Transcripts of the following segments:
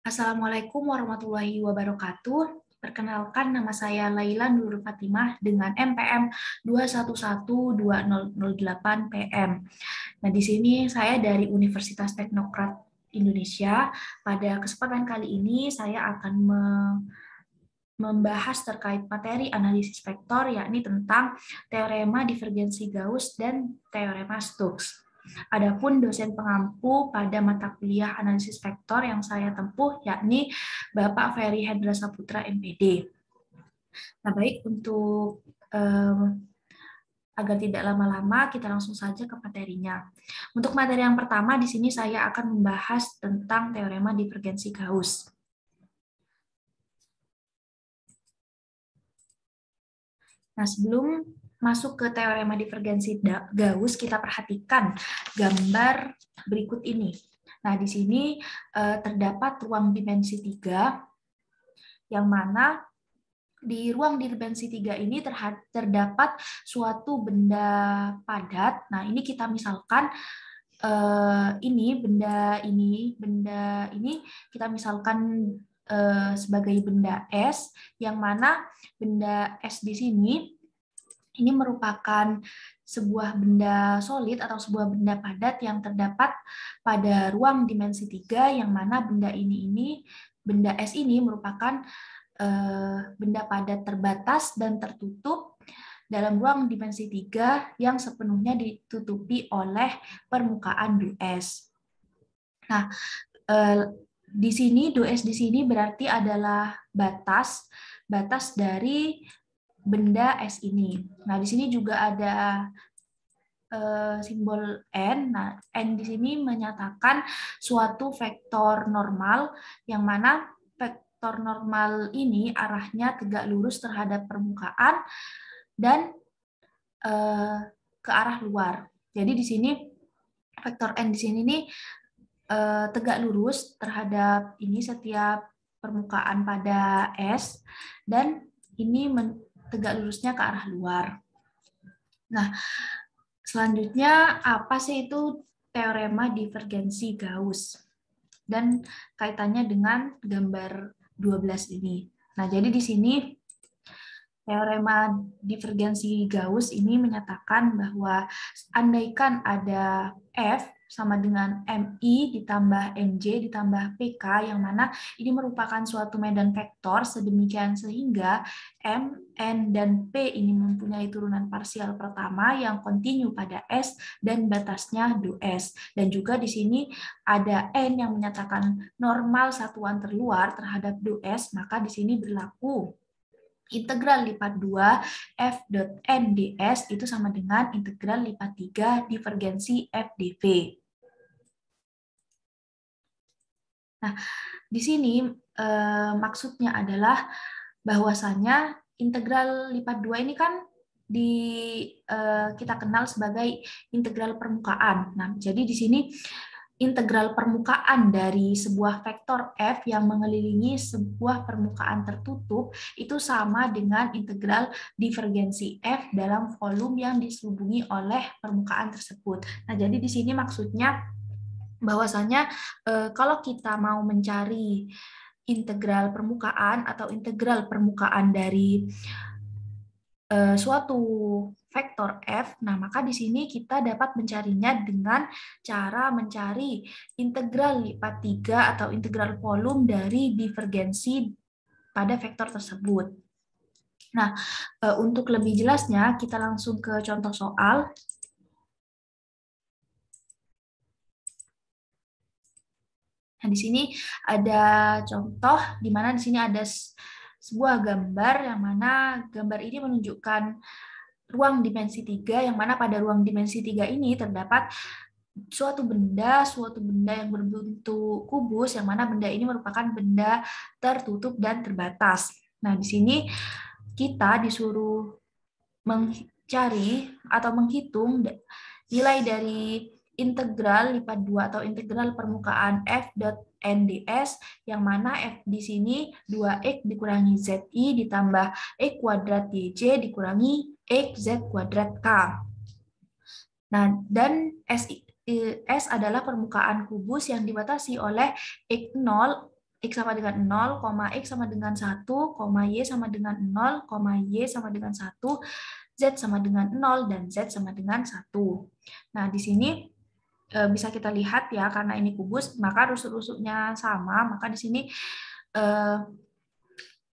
Assalamualaikum warahmatullahi wabarakatuh. Perkenalkan, nama saya Laila Nurul Fatimah dengan NPM 2112008 PM. Nah, di sini saya dari Universitas Teknokrat Indonesia. Pada kesempatan kali ini saya akan membahas terkait materi analisis vektor, yakni tentang teorema divergensi Gauss dan teorema Stokes. Adapun dosen pengampu pada mata kuliah analisis vektor yang saya tempuh yakni Bapak Ferry Hendra Saputra MPD. Nah, baik, untuk agar tidak lama-lama, kita langsung saja ke materinya. Untuk materi yang pertama, di sini saya akan membahas tentang teorema divergensi Gauss. Nah, sebelum masuk ke teorema divergensi Gauss, kita perhatikan gambar berikut ini. Nah, di sini terdapat ruang dimensi 3, yang mana di ruang dimensi 3 ini terdapat suatu benda padat. Nah, ini kita misalkan benda ini kita misalkan sebagai benda S, yang mana benda S di sini ini merupakan sebuah benda solid atau sebuah benda padat yang terdapat pada ruang dimensi 3, yang mana benda S ini merupakan benda padat terbatas dan tertutup dalam ruang dimensi 3 yang sepenuhnya ditutupi oleh permukaan ds. Nah, di sini ds di sini berarti adalah batas dari benda S ini. Nah, di sini juga ada simbol N. Nah, N di sini menyatakan suatu vektor normal, yang mana vektor normal ini arahnya tegak lurus terhadap permukaan dan ke arah luar. Jadi di sini vektor N di sini nih tegak lurus terhadap ini setiap permukaan pada S, dan ini tegak lurusnya ke arah luar. Nah, selanjutnya apa sih itu teorema divergensi Gauss dan kaitannya dengan gambar 12 ini. Nah, jadi di sini teorema divergensi Gauss ini menyatakan bahwa andaikan ada F sama dengan MI ditambah NJ ditambah PK, yang mana ini merupakan suatu medan vektor sedemikian sehingga M, N, dan P ini mempunyai turunan parsial pertama yang kontinu pada S dan batasnya ds. Dan juga di sini ada N yang menyatakan normal satuan terluar terhadap ds, maka di sini berlaku integral lipat 2 f dot n ds itu sama dengan integral lipat 3 divergensi f dv. Nah, di sini maksudnya adalah bahwasanya integral lipat 2 ini kan kita kenal sebagai integral permukaan. Nah, jadi di sini integral permukaan dari sebuah vektor f yang mengelilingi sebuah permukaan tertutup itu sama dengan integral divergensi f dalam volume yang diselubungi oleh permukaan tersebut. Nah, jadi di sini maksudnya bahwasanya kalau kita mau mencari integral permukaan atau integral permukaan dari suatu vektor f, nah maka di sini kita dapat mencarinya dengan cara mencari integral lipat 3 atau integral volume dari divergensi pada vektor tersebut. Nah, untuk lebih jelasnya kita langsung ke contoh soal. Nah, di sini ada contoh di mana di sini ada sebuah gambar, yang mana gambar ini menunjukkan ruang dimensi 3, yang mana pada ruang dimensi 3 ini terdapat suatu benda yang berbentuk kubus, yang mana benda ini merupakan benda tertutup dan terbatas. Nah, di sini kita disuruh mencari atau menghitung nilai dari integral lipat 2 atau integral permukaan f dot nds, yang mana f di sini 2x dikurangi zi ditambah x kuadrat yj dikurangi x z kuadrat k. Nah, dan S adalah permukaan kubus yang dibatasi oleh x0 X sama dengan 0, X sama dengan 1, Y sama dengan 0, Y sama dengan 1, Z sama dengan 0, dan Z sama dengan 1. Nah, di sini bisa kita lihat ya, karena ini kubus, maka rusuk-rusuknya sama, maka di sini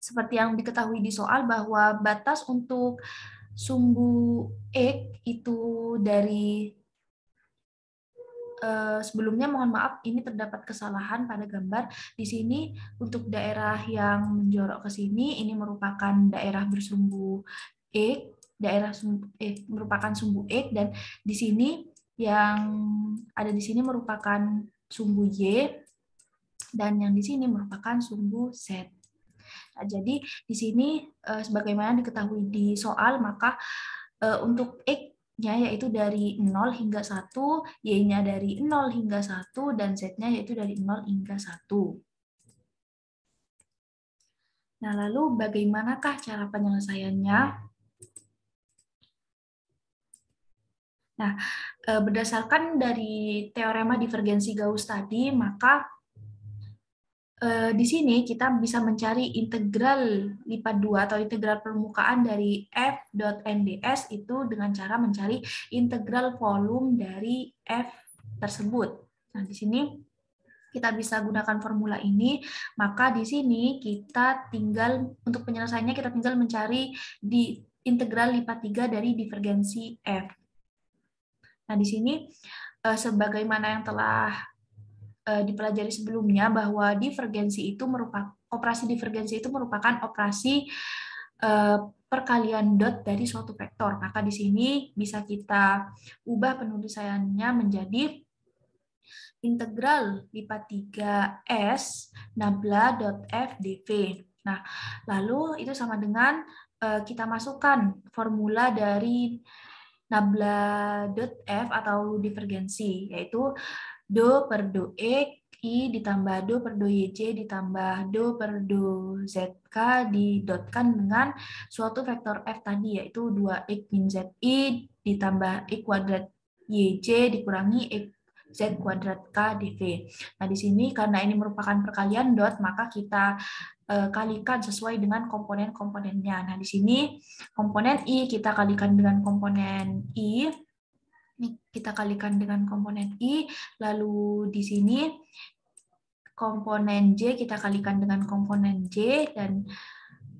seperti yang diketahui di soal bahwa batas untuk sumbu X itu dari sebelumnya mohon maaf ini terdapat kesalahan pada gambar. Di sini untuk daerah yang menjorok ke sini ini merupakan daerah bersumbu X, merupakan sumbu X, dan di sini yang ada di sini merupakan sumbu Y, dan yang di sini merupakan sumbu Z. Nah, jadi di sini sebagaimana diketahui di soal, maka untuk X-nya yaitu dari 0 hingga 1, Y-nya dari 0 hingga 1, dan Z-nya yaitu dari 0 hingga 1. Nah, lalu bagaimanakah cara penyelesaiannya? Nah, berdasarkan dari teorema divergensi Gauss tadi, maka di sini kita bisa mencari integral lipat 2 atau integral permukaan dari f dot nds itu dengan cara mencari integral volume dari f tersebut. Nah, di sini kita bisa gunakan formula ini, maka di sini kita tinggal, untuk penyelesaiannya kita tinggal mencari di integral lipat 3 dari divergensi f. Nah, di sini sebagaimana yang telah dipelajari sebelumnya, bahwa divergensi itu merupakan operasi divergensi itu merupakan operasi perkalian dot dari suatu vektor. Maka di sini bisa kita ubah penulisannya menjadi integral lipat 3s nabla dot f dv. Nah, lalu itu sama dengan kita masukkan formula dari nabla dot f atau divergensi, yaitu do per do X I ditambah do per do YJ ditambah do per do ZK didotkan dengan suatu vektor F tadi, yaitu 2X min ZI ditambah X kuadrat YJ dikurangi X Z kuadrat K dV. Nah, di sini karena ini merupakan perkalian dot, maka kita kalikan sesuai dengan komponen-komponennya. Nah, di sini komponen I kita kalikan dengan komponen I. Ini kita kalikan dengan komponen I, lalu di sini komponen J kita kalikan dengan komponen J, dan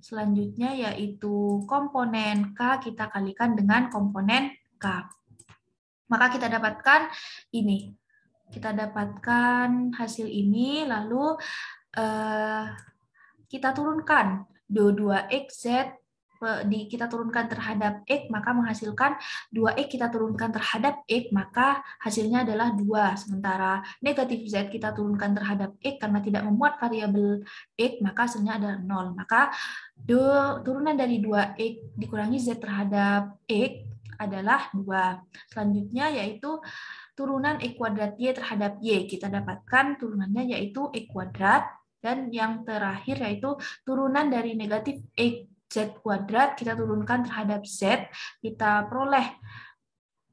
selanjutnya yaitu komponen K kita kalikan dengan komponen K. Maka kita dapatkan ini. Kita dapatkan hasil ini, lalu kita turunkan do 2xz kita turunkan terhadap X, maka menghasilkan 2X kita turunkan terhadap X, maka hasilnya adalah 2. Sementara negatif Z kita turunkan terhadap X karena tidak memuat variabel X, maka hasilnya adalah 0. Maka turunan dari 2X dikurangi Z terhadap X adalah 2. Selanjutnya yaitu turunan X kuadrat Y terhadap Y. Kita dapatkan turunannya yaitu X kuadrat. Dan yang terakhir yaitu turunan dari negatif X Z kuadrat kita turunkan terhadap Z, kita peroleh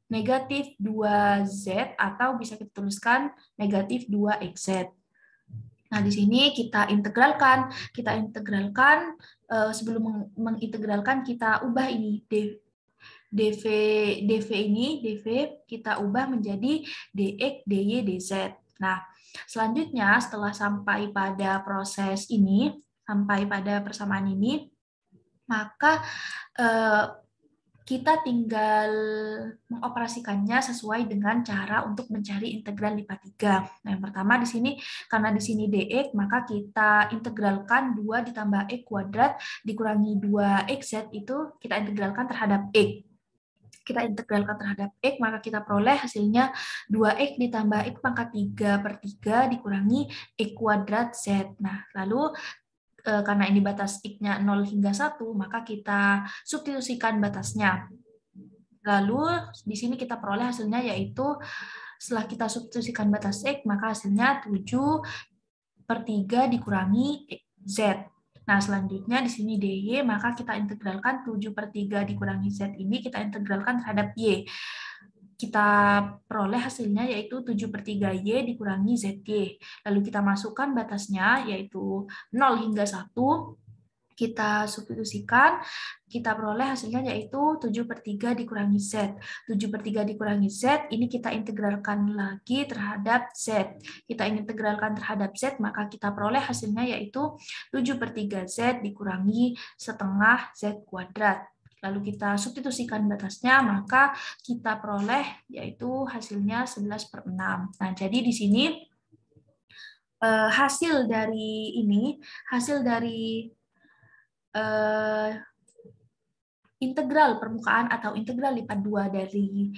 negatif 2Z atau bisa kita tuliskan negatif 2XZ. Nah, di sini kita integralkan. Sebelum mengintegralkan kita ubah ini dv ini kita ubah menjadi dx, dy, dz. Nah, selanjutnya setelah sampai pada proses ini, sampai pada persamaan ini, maka kita tinggal mengoperasikannya sesuai dengan cara untuk mencari integral lipat 3. Nah, yang pertama di sini, karena di sini dx, maka kita integralkan 2 ditambah x kuadrat dikurangi 2xz itu kita integralkan terhadap x. Kita integralkan terhadap x, maka kita peroleh hasilnya 2x ditambah x pangkat 3 per 3 dikurangi x kuadrat z. Nah, lalu karena ini batas X-nya 0 hingga 1, maka kita substitusikan batasnya. Lalu di sini kita peroleh hasilnya yaitu setelah kita substitusikan batas X, maka hasilnya 7 per 3 dikurangi Z. Nah, selanjutnya di sini dy, maka kita integralkan 7 per 3 dikurangi Z ini, kita integralkan terhadap Y. kita peroleh hasilnya yaitu 7/3Y dikurangi ZY. Lalu kita masukkan batasnya yaitu 0 hingga 1. Kita substitusikan, kita peroleh hasilnya yaitu 7/3 dikurangi Z. 7/3 dikurangi Z, ini kita integralkan lagi terhadap Z. Kita integralkan terhadap Z, maka kita peroleh hasilnya yaitu 7/3Z dikurangi setengah Z kuadrat. Lalu kita substitusikan batasnya, maka kita peroleh yaitu hasilnya 11/6. Nah, jadi di sini hasil dari integral permukaan atau integral lipat 2 dari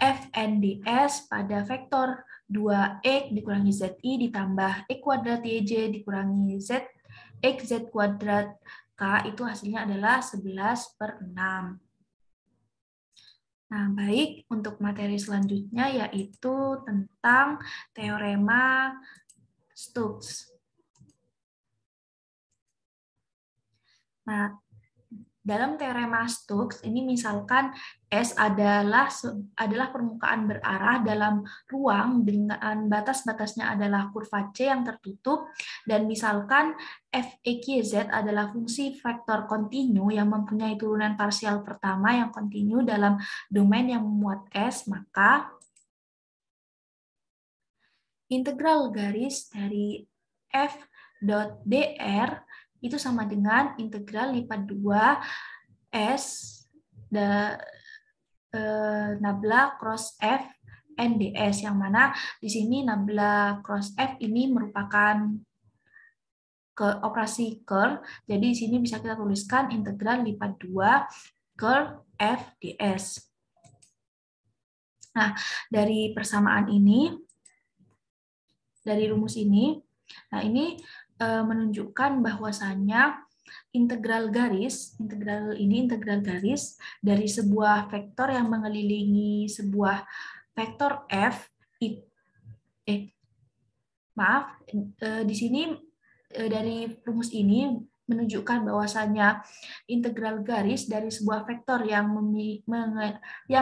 fnds pada vektor 2x dikurangi zi ditambah x kuadrat yj dikurangi x z kuadrat k itu hasilnya adalah 11/6. Nah, baik, untuk materi selanjutnya yaitu tentang teorema Stokes. Nah, dalam teorema Stokes ini misalkan S adalah permukaan berarah dalam ruang dengan batas-batasnya adalah kurva C yang tertutup, dan misalkan f(x,y,z) adalah fungsi vektor kontinu yang mempunyai turunan parsial pertama yang kontinu dalam domain yang memuat S, maka integral garis dari f dr itu sama dengan integral lipat 2 S nabla cross F NDS, yang mana di sini nabla cross F ini merupakan operasi curl. Jadi di sini bisa kita tuliskan integral lipat 2 curl F ds. Nah, dari persamaan ini, dari rumus ini, nah ini menunjukkan bahwasannya integral garis dari sebuah vektor yang mengelilingi sebuah vektor f di sini dari rumus ini menunjukkan bahwasannya integral garis dari sebuah vektor yang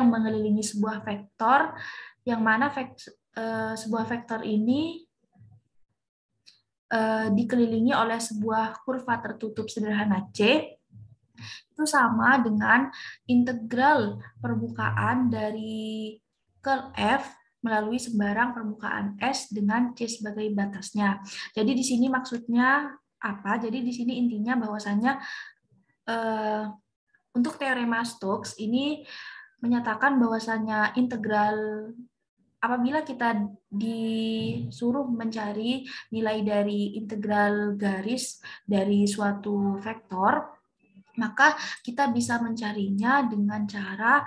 mengelilingi sebuah vektor yang mana sebuah vektor ini dikelilingi oleh sebuah kurva tertutup sederhana C, itu sama dengan integral permukaan dari curl F melalui sembarang permukaan S dengan C sebagai batasnya. Jadi di sini maksudnya apa? Jadi di sini intinya bahwasannya untuk teorema Stokes ini menyatakan bahwasannya integral, apabila kita disuruh mencari nilai dari integral garis dari suatu vektor, maka kita bisa mencarinya dengan cara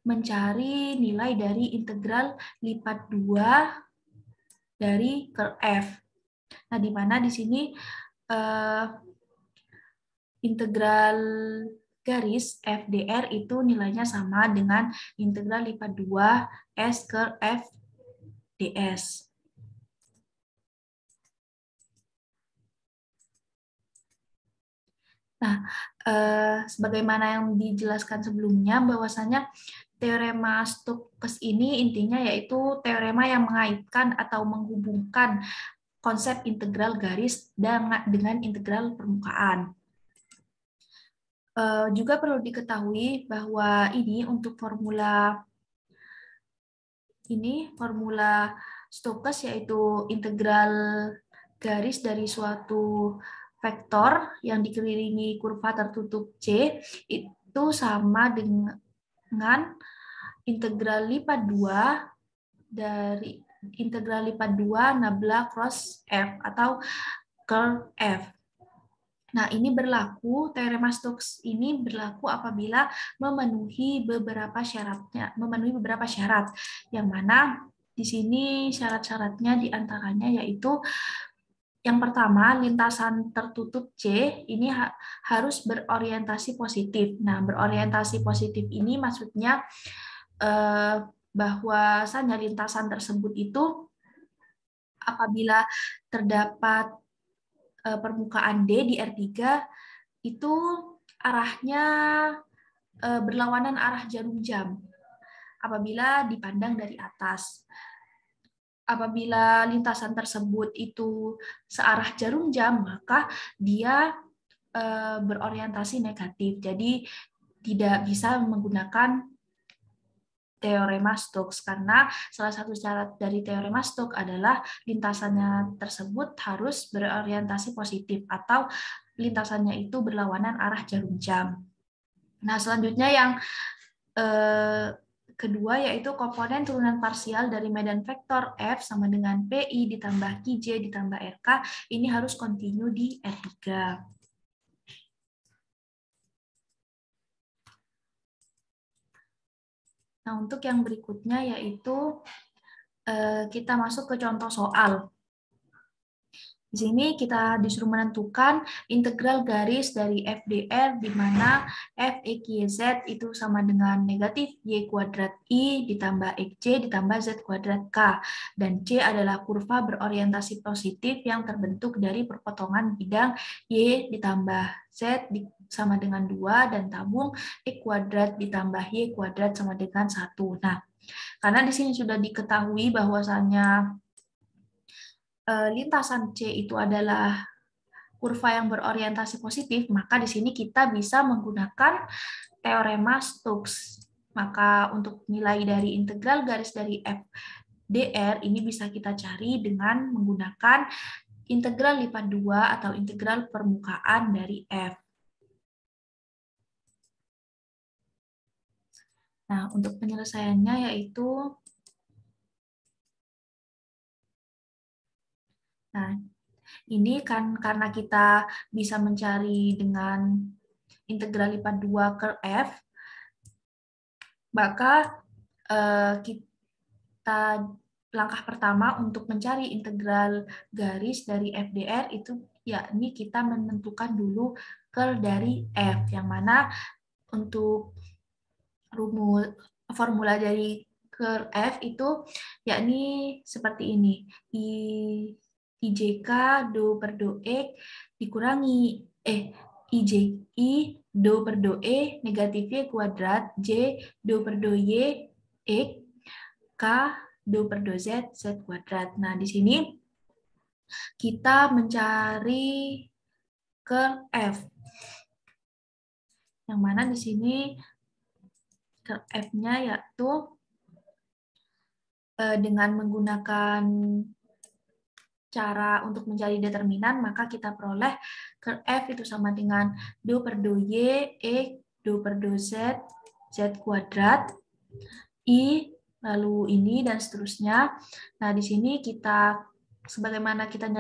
mencari nilai dari integral lipat 2 dari curl F. Nah, di mana di sini integral garis FDR itu nilainya sama dengan integral lipat 2 S curl F ds. Nah, sebagaimana yang dijelaskan sebelumnya, bahwasanya teorema Stokes ini intinya yaitu teorema yang mengaitkan atau menghubungkan konsep integral garis dengan integral permukaan. Juga perlu diketahui bahwa ini untuk formula Stokes yaitu integral garis dari suatu vektor yang dikelilingi kurva tertutup C itu sama dengan integral lipat 2 dari integral lipat 2 nabla cross F atau curl F. Nah, ini berlaku, teorema Stokes ini berlaku apabila memenuhi beberapa syarat, yang mana di sini syarat-syaratnya diantaranya yaitu yang pertama, lintasan tertutup C ini harus berorientasi positif. Nah, berorientasi positif ini maksudnya bahwasanya lintasan tersebut itu apabila terdapat permukaan D di R3 itu arahnya berlawanan arah jarum jam. apabila dipandang dari atas. Apabila lintasan tersebut itu searah jarum jam, maka dia berorientasi negatif. Jadi tidak bisa menggunakan teorema Stokes karena salah satu syarat dari teorema Stokes adalah lintasannya tersebut harus berorientasi positif atau lintasannya itu berlawanan arah jarum jam. Nah, selanjutnya yang kedua yaitu komponen turunan parsial dari medan vektor F sama dengan PI ditambah QJ ditambah RK ini harus kontinu di R3. Nah, untuk yang berikutnya yaitu kita masuk ke contoh soal. Di sini kita disuruh menentukan integral garis dari FDR di mana f x y z itu sama dengan negatif y kuadrat i ditambah xj ditambah z kuadrat k. Dan c adalah kurva berorientasi positif yang terbentuk dari perpotongan bidang y ditambah z sama dengan 2 dan tabung x kuadrat ditambah y kuadrat sama dengan 1. Nah, karena di sini sudah diketahui bahwasannya lintasan C itu adalah kurva yang berorientasi positif, maka di sini kita bisa menggunakan teorema Stokes. Maka untuk nilai dari integral garis dari f dr ini bisa kita cari dengan menggunakan integral lipat 2 atau integral permukaan dari f. Nah, untuk penyelesaiannya yaitu ini kan karena kita bisa mencari dengan integral lipat 2 curl F, maka kita langkah pertama untuk mencari integral garis dari FDR itu yakni kita menentukan dulu curl dari F, yang mana untuk formula dari curl F itu yakni seperti ini. IJK do per do X dikurangi IJI do per do E negatif Y kuadrat J do per do Y X K do per do Z Z kuadrat. Nah, di sini kita mencari curl F. Yang mana di sini curl F-nya yaitu dengan menggunakan cara untuk mencari determinan, maka kita peroleh curl F itu sama dengan do per do Y, X, do per do Z, Z kuadrat, I, lalu ini, dan seterusnya. Nah, di sini kita, sebagaimana kita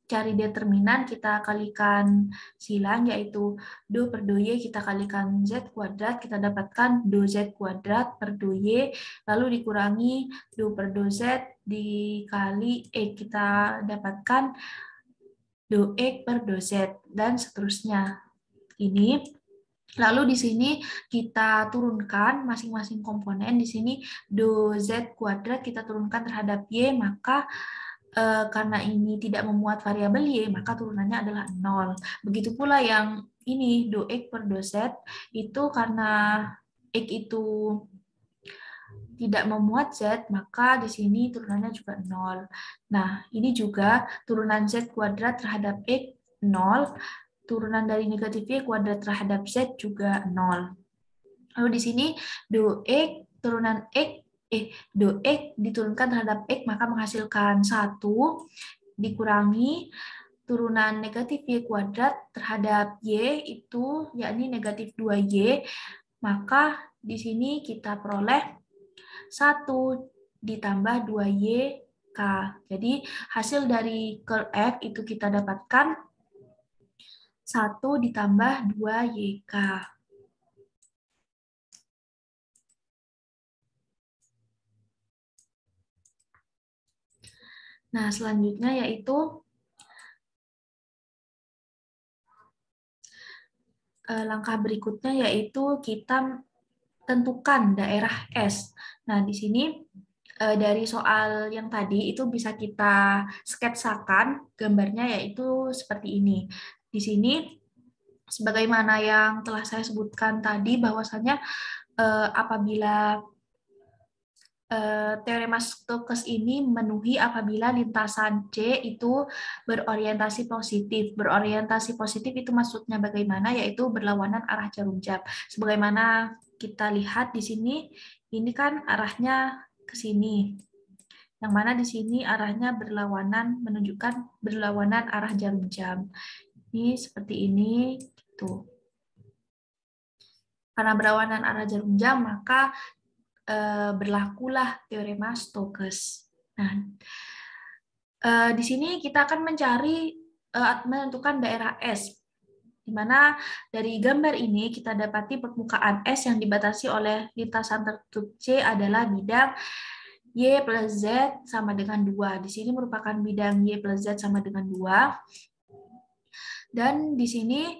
cari determinan, kita kalikan silang, yaitu do per do Y, kita kalikan Z kuadrat, kita dapatkan do Z kuadrat per do Y, lalu dikurangi do per do Z dikali kita dapatkan do X per do Z, dan seterusnya. Ini lalu di sini kita turunkan masing-masing komponen. Di sini do Z kuadrat kita turunkan terhadap Y, maka karena ini tidak memuat variabel Y, maka turunannya adalah 0. Begitu pula yang ini do X per do Z, itu karena X itu tidak memuat Z, maka di sini turunannya juga 0. Nah, ini juga turunan Z kuadrat terhadap X 0, turunan dari negatif Y kuadrat terhadap Z juga 0. Lalu di sini do X, turunan X, do X diturunkan terhadap X, maka menghasilkan 1, dikurangi turunan negatif Y kuadrat terhadap Y, itu yakni negatif 2Y, maka di sini kita peroleh 1 ditambah 2Y K. Jadi hasil dari curl F itu kita dapatkan 1 ditambah 2YK. Nah, selanjutnya yaitu langkah berikutnya yaitu kita tentukan daerah S. Nah, di sini dari soal yang tadi itu bisa kita sketsakan gambarnya yaitu seperti ini. Di sini sebagaimana yang telah saya sebutkan tadi bahwasanya apabila teorema Stokes ini memenuhi apabila lintasan C itu berorientasi positif. Berorientasi positif itu maksudnya bagaimana? Yaitu berlawanan arah jarum jam. Sebagaimana kita lihat di sini, ini kan arahnya ke sini. Yang mana di sini arahnya berlawanan, menunjukkan berlawanan arah jarum jam. Ini seperti ini, gitu. Karena berlawanan arah jarum jam, maka berlakulah teorema Stokes. Nah, di sini kita akan mencari menentukan daerah S, di mana dari gambar ini kita dapati permukaan S yang dibatasi oleh lintasan tertutup C adalah bidang Y plus Z sama dengan 2. Di sini merupakan bidang Y plus Z sama dengan 2. Dan di sini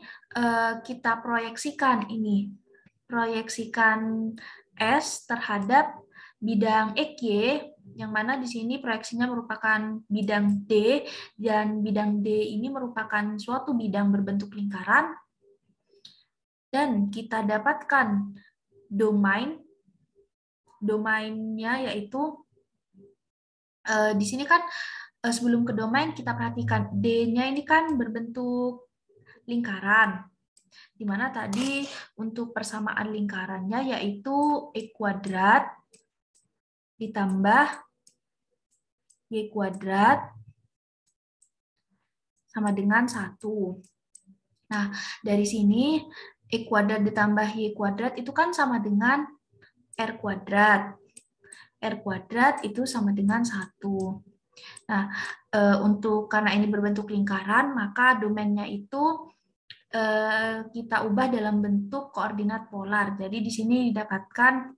kita proyeksikan ini. Proyeksikan S terhadap bidang XY, yang mana di sini proyeksinya merupakan bidang D, dan bidang D ini merupakan suatu bidang berbentuk lingkaran, dan kita dapatkan domainnya yaitu di sini kan sebelum ke domain kita perhatikan D-nya ini kan berbentuk lingkaran, di mana tadi untuk persamaan lingkarannya yaitu E kuadrat ditambah Y kuadrat sama dengan 1. Nah, dari sini E kuadrat ditambah Y kuadrat itu kan sama dengan R kuadrat. R kuadrat itu sama dengan 1. Nah, karena ini berbentuk lingkaran, maka domainnya itu kita ubah dalam bentuk koordinat polar. Jadi di sini didapatkan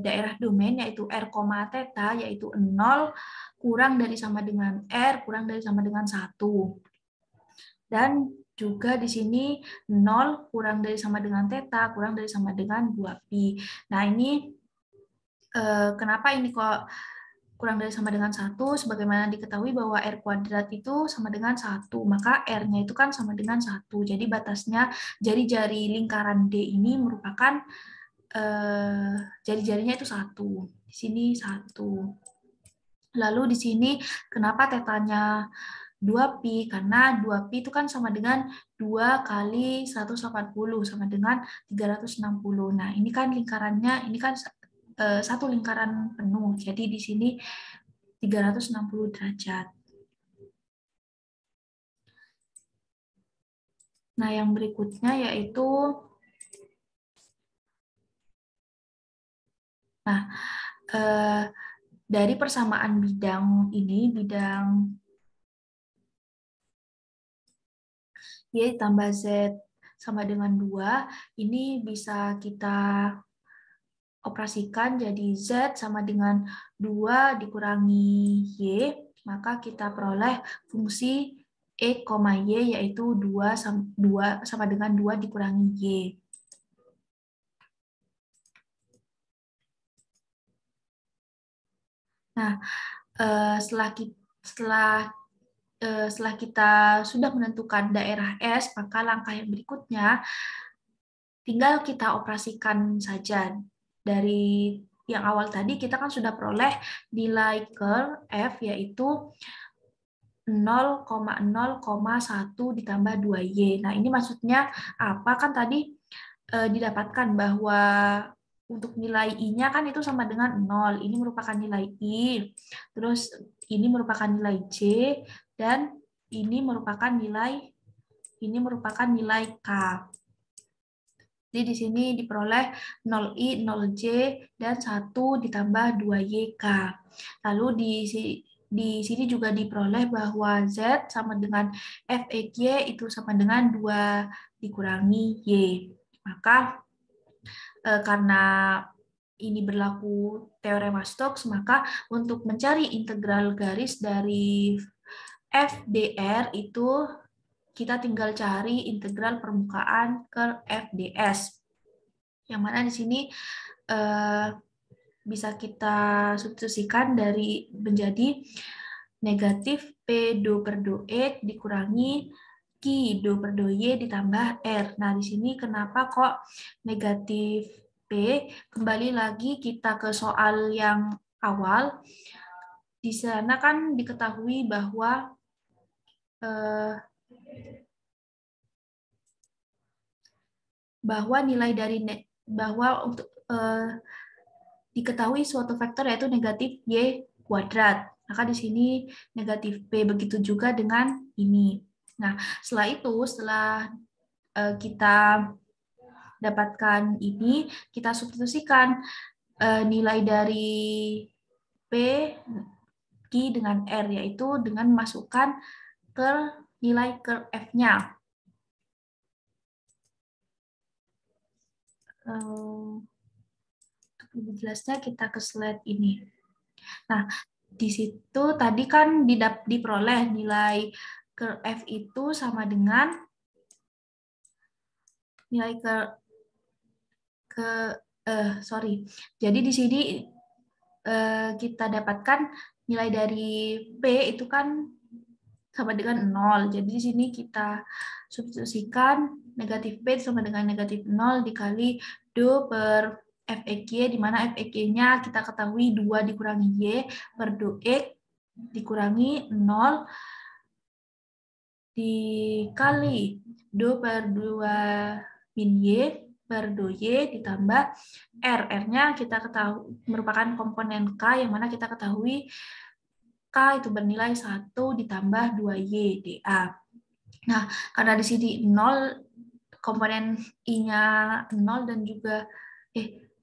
daerah domain yaitu R, theta yaitu 0 kurang dari sama dengan R kurang dari sama dengan 1. Dan juga di sini 0 kurang dari sama dengan theta kurang dari sama dengan 2pi. Nah, ini kenapa ini kok kurang dari sama dengan 1? Sebagaimana diketahui bahwa R kuadrat itu sama dengan 1, maka R-nya itu kan sama dengan 1. Jadi batasnya jari-jari lingkaran D ini merupakan jari-jarinya itu 1. Di sini 1. Lalu di sini kenapa tetanya 2pi? Karena 2pi itu kan sama dengan 2 kali 180 sama dengan 360. Nah, ini kan lingkarannya, ini kan satu lingkaran penuh. Jadi di sini 360 derajat. Nah, yang berikutnya yaitu dari persamaan bidang ini, bidang Y tambah Z sama dengan 2, ini bisa kita operasikan jadi Z sama dengan 2 dikurangi Y, maka kita peroleh fungsi E, Y yaitu 2 sama dengan 2 dikurangi Y. Nah, setelah kita sudah menentukan daerah S, maka langkah yang berikutnya tinggal kita operasikan saja. Dari yang awal tadi kita kan sudah peroleh nilai curl F yaitu 0,0,1 ditambah 2Y. Nah, ini maksudnya apa? Kan tadi didapatkan bahwa untuk nilai I-nya kan itu sama dengan 0. Ini merupakan nilai I. Terus ini merupakan nilai J dan ini merupakan nilai K. Jadi di sini diperoleh 0I, 0J, dan 1 ditambah 2YK. Lalu di sini juga diperoleh bahwa Z sama dengan FXY itu sama dengan 2 dikurangi Y. Maka karena ini berlaku teorema Stokes, maka untuk mencari integral garis dari FDR itu kita tinggal cari integral permukaan curl FDS. Yang mana di sini bisa kita substitusikan dari menjadi negatif P do per do X dikurangi Q do per do Y ditambah R. Nah, di sini kenapa kok negatif P. Kembali lagi kita ke soal yang awal. Di sana kan diketahui bahwa nilai dari bahwa untuk diketahui suatu vektor yaitu negatif Y kuadrat. Maka di sini negatif P, begitu juga dengan ini. Nah, setelah kita dapatkan ini, kita substitusikan nilai dari P, Q dengan R, yaitu dengan memasukkan ke nilai curve F-nya. Untuk lebih jelasnya kita ke slide ini. Nah, di situ tadi kan diperoleh nilai curve F itu sama dengan nilai Jadi di sini kita dapatkan nilai dari P itu kan sama dengan 0. Jadi di sini kita substitusikan negatif P sama dengan negatif 0 dikali 2 per Fx, di mana Fx-nya kita ketahui 2 dikurangi Y per 2X dikurangi 0 dikali 2 per 2 min Y per 2Y ditambah R. R-nya kita ketahui merupakan komponen K, yang mana kita ketahui K itu bernilai 1 ditambah 2Y dA. Nah, karena di sini 0, komponen I-nya 0 dan juga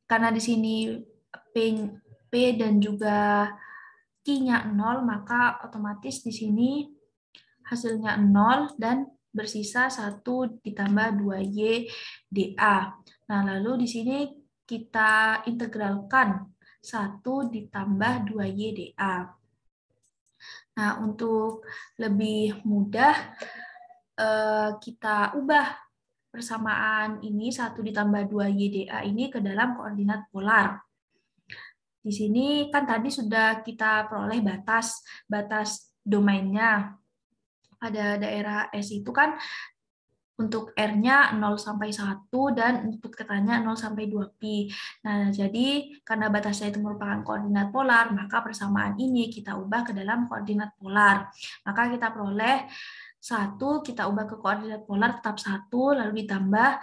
karena di sini P dan juga Q-nya 0, maka otomatis di sini hasilnya 0 dan bersisa 1 ditambah 2Y dA. Nah, lalu di sini kita integralkan 1 ditambah 2Y dA. Nah, untuk lebih mudah kita ubah persamaan ini 1 ditambah 2Y dA ini ke dalam koordinat polar. Di sini kan tadi sudah kita peroleh batas domainnya. Pada daerah S itu kan untuk R-nya 0 sampai 1 dan untuk tetanya 0 sampai 2pi. Nah, jadi karena batasnya itu merupakan koordinat polar, maka persamaan ini kita ubah ke dalam koordinat polar. Maka kita peroleh 1, kita ubah ke koordinat polar tetap 1, lalu ditambah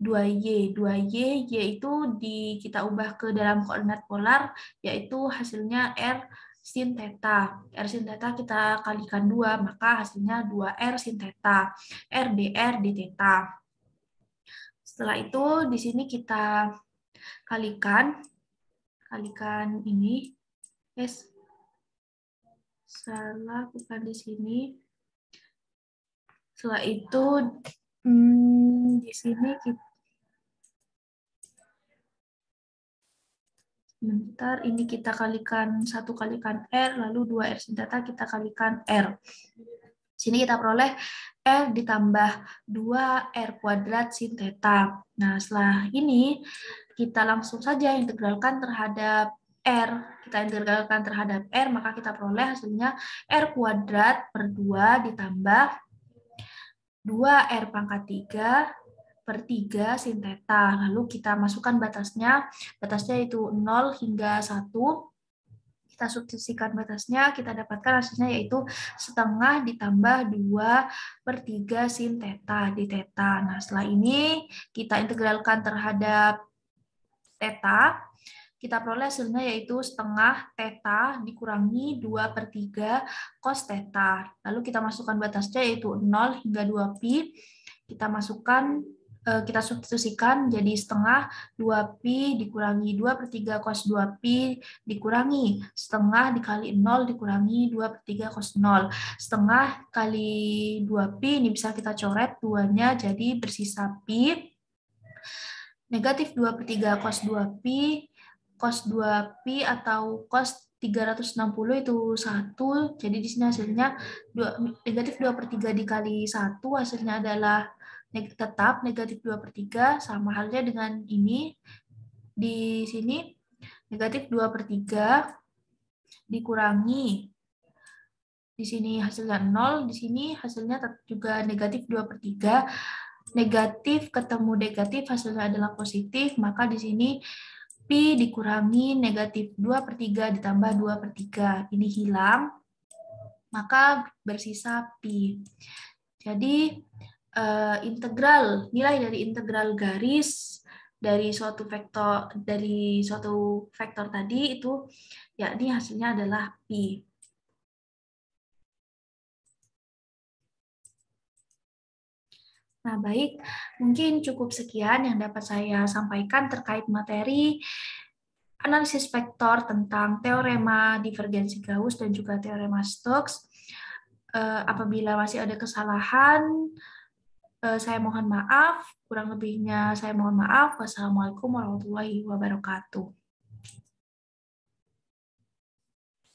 2Y. 2Y, yaitu kita ubah ke dalam koordinat polar, yaitu hasilnya R sin theta. R sin theta kita kalikan 2, maka hasilnya 2R sin theta. R dR di theta. Setelah itu di sini kita kalikan ini. Salah, bukan di sini. Setelah itu di sini kita Bentar, ini kita kalikan 1 kalikan R, lalu 2R sin theta kita kalikan R. Sini kita peroleh R ditambah 2R kuadrat sin theta. Nah, setelah ini kita langsung saja integralkan terhadap R. Kita integralkan terhadap R, maka kita peroleh hasilnya R kuadrat per 2 ditambah 2R pangkat 3 per 3 sin theta. Lalu kita masukkan batasnya itu 0 hingga 1. Kita substitusikan batasnya, kita dapatkan hasilnya yaitu setengah ditambah 2 per 3 sin theta di theta. Nah, setelah ini kita integralkan terhadap theta, kita peroleh hasilnya yaitu setengah theta dikurangi 2 per 3 cos theta. Lalu kita masukkan batasnya yaitu 0 hingga 2pi. Kita substitusikan jadi setengah 2pi dikurangi 2 per 3 cos 2pi dikurangi setengah dikali 0 dikurangi 2 per 3 cos 0. Setengah kali 2pi ini bisa kita coret 2-nya, jadi bersisa pi. Negatif 2 per 3 cos 2pi, cos 2pi atau cos 360 itu 1. Jadi di sini hasilnya negatif 2 per 3 dikali 1, hasilnya adalah tetap negatif 2 per 3, sama halnya dengan ini. Di sini negatif 2 per 3 dikurangi, di sini hasilnya 0, di sini hasilnya juga negatif 2 per 3. negatif ketemu negatif hasilnya adalah positif, maka di sini Pi dikurangi negatif 2/3 ditambah 2/3. Ini hilang, maka bersisa Pi. Jadi integral, nilai dari integral garis dari suatu vektor tadi itu yakni hasilnya adalah Pi. Nah, baik, mungkin cukup sekian yang dapat saya sampaikan terkait materi analisis vektor tentang teorema divergensi Gauss dan juga teorema Stokes. Apabila masih ada kesalahan, saya mohon maaf. Kurang lebihnya saya mohon maaf. Wassalamualaikum warahmatullahi wabarakatuh.